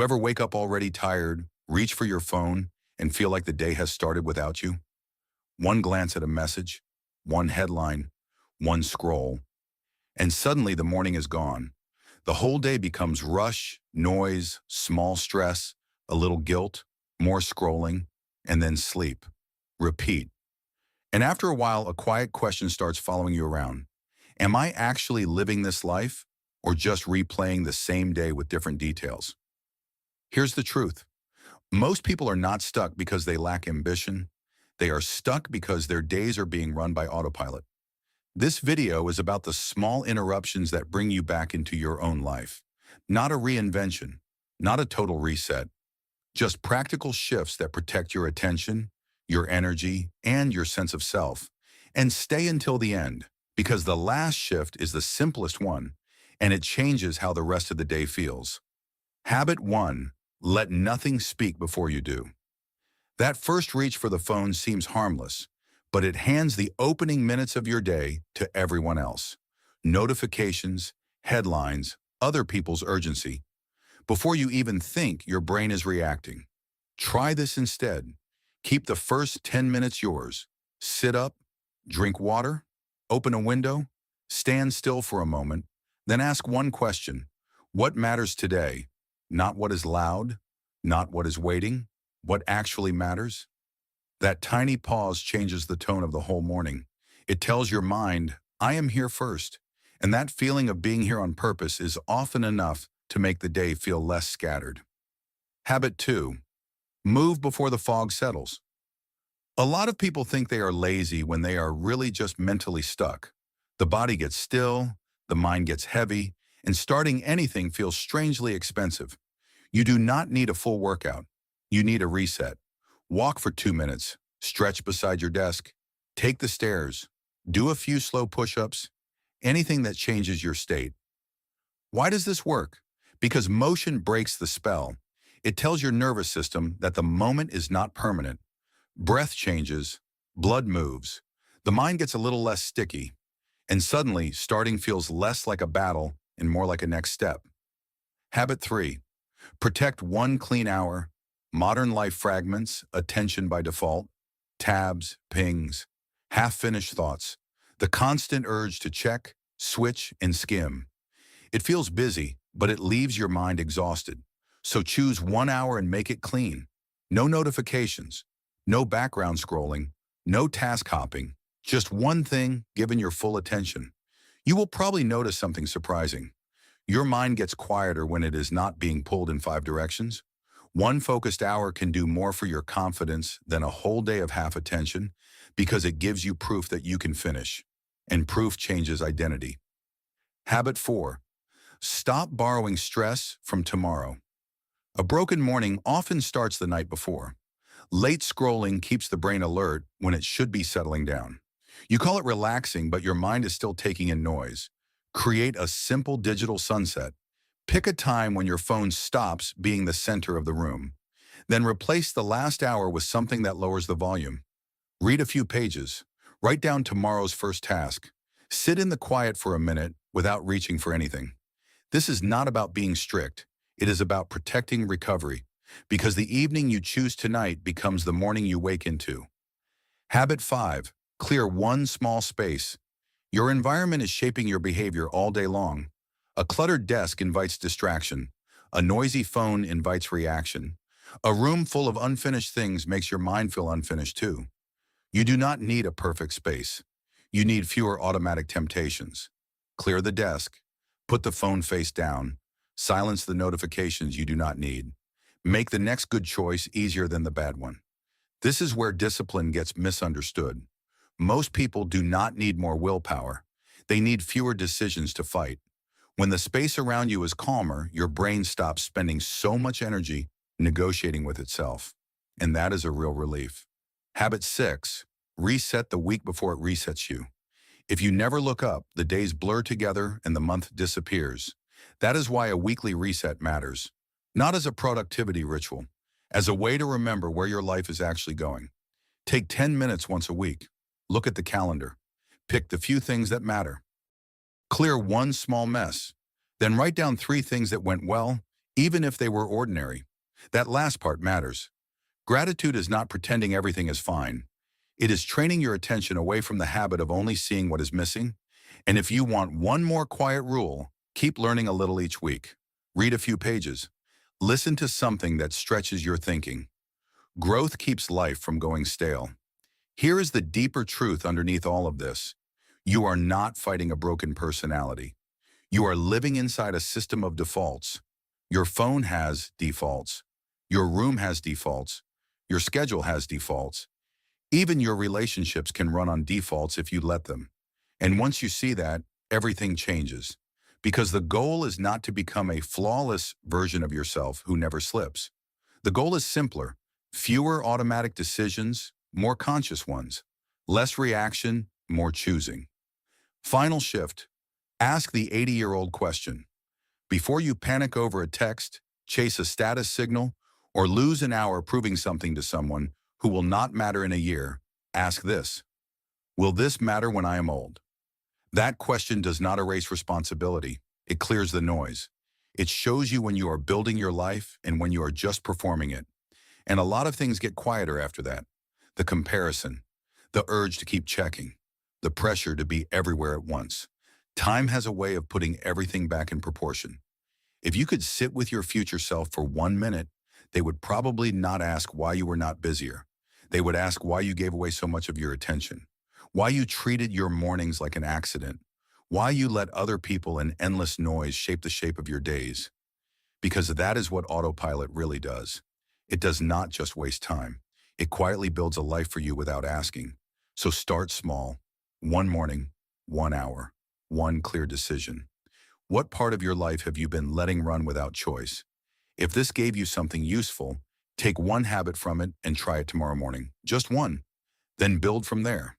You ever wake up already tired, reach for your phone, and feel like the day has started without you? One glance at a message, one headline, one scroll, and suddenly the morning is gone. The whole day becomes rush, noise, small stress, a little guilt, more scrolling, and then sleep. Repeat. And after a while, a quiet question starts following you around. Am I actually living this life or just replaying the same day with different details? Here's the truth. Most people are not stuck because they lack ambition. They are stuck because their days are being run by autopilot. This video is about the small interruptions that bring you back into your own life. Not a reinvention, not a total reset, just practical shifts that protect your attention, your energy, and your sense of self. And stay until the end, because the last shift is the simplest one, and it changes how the rest of the day feels. Habit 1. Let nothing speak before you do. That first reach for the phone seems harmless, but it hands the opening minutes of your day to everyone else. Notifications, headlines, other people's urgency. Before you even think, your brain is reacting. Try this instead. Keep the first 10 minutes yours. Sit up, drink water, open a window, stand still for a moment, then ask one question. What matters today? Not what is loud, not what is waiting, what actually matters. That tiny pause changes the tone of the whole morning. It tells your mind, I am here first. And that feeling of being here on purpose is often enough to make the day feel less scattered. Habit 2. Move before the fog settles. A lot of people think they are lazy when they are really just mentally stuck. The body gets still, the mind gets heavy, and starting anything feels strangely expensive. You do not need a full workout. You need a reset. Walk for 2 minutes, stretch beside your desk, take the stairs, do a few slow push-ups, anything that changes your state. Why does this work? Because motion breaks the spell. It tells your nervous system that the moment is not permanent. Breath changes, blood moves, the mind gets a little less sticky, and suddenly starting feels less like a battle and more like a next step. Habit 3. Protect one clean hour. Modern life fragments, attention by default, tabs, pings, half-finished thoughts, the constant urge to check, switch, and skim. It feels busy, but it leaves your mind exhausted. So choose 1 hour and make it clean. No notifications, no background scrolling, no task hopping, just one thing given your full attention. You will probably notice something surprising. Your mind gets quieter when it is not being pulled in 5 directions. One focused hour can do more for your confidence than a whole day of half attention because it gives you proof that you can finish. And proof changes identity. Habit 4. Stop borrowing stress from tomorrow. A broken morning often starts the night before. Late scrolling keeps the brain alert when it should be settling down. You call it relaxing, but your mind is still taking in noise. Create a simple digital sunset. Pick a time when your phone stops being the center of the room. Then replace the last hour with something that lowers the volume. Read a few pages. Write down tomorrow's first task. Sit in the quiet for a minute without reaching for anything. This is not about being strict. It is about protecting recovery, because the evening you choose tonight becomes the morning you wake into. Habit 5. Clear one small space. Your environment is shaping your behavior all day long. A cluttered desk invites distraction. A noisy phone invites reaction. A room full of unfinished things makes your mind feel unfinished too. You do not need a perfect space. You need fewer automatic temptations. Clear the desk. Put the phone face down. Silence the notifications you do not need. Make the next good choice easier than the bad one. This is where discipline gets misunderstood. Most people do not need more willpower. They need fewer decisions to fight. When the space around you is calmer, your brain stops spending so much energy negotiating with itself. And that is a real relief. Habit 6. Reset the week before it resets you. If you never look up, the days blur together and the month disappears. That is why a weekly reset matters. Not as a productivity ritual, as a way to remember where your life is actually going. Take 10 minutes once a week. Look at the calendar. Pick the few things that matter. Clear one small mess. Then write down 3 things that went well even if they were ordinary. That last part matters. Gratitude is not pretending everything is fine. It is training your attention away from the habit of only seeing what is missing. And if you want one more quiet rule, keep learning a little each week. Read a few pages. Listen to something that stretches your thinking. Growth keeps life from going stale. Here is the deeper truth underneath all of this. You are not fighting a broken personality. You are living inside a system of defaults. Your phone has defaults. Your room has defaults. Your schedule has defaults. Even your relationships can run on defaults if you let them. And once you see that, everything changes. Because the goal is not to become a flawless version of yourself who never slips. The goal is simpler: fewer automatic decisions, more conscious ones. Less reaction, more choosing. Final shift. Ask the 80-year-old question. Before you panic over a text, chase a status signal, or lose an hour proving something to someone who will not matter in a year, ask this: will this matter when I am old? That question does not erase responsibility. It clears the noise. It shows you when you are building your life and when you are just performing it. And a lot of things get quieter after that. The comparison, the urge to keep checking, the pressure to be everywhere at once. Time has a way of putting everything back in proportion. If you could sit with your future self for 1 minute, they would probably not ask why you were not busier. They would ask why you gave away so much of your attention, why you treated your mornings like an accident, why you let other people and endless noise shape the shape of your days. Because that is what autopilot really does. It does not just waste time. It quietly builds a life for you without asking. So start small. One morning, 1 hour, one clear decision. What part of your life have you been letting run without choice? If this gave you something useful, take one habit from it and try it tomorrow morning. Just one. Then build from there.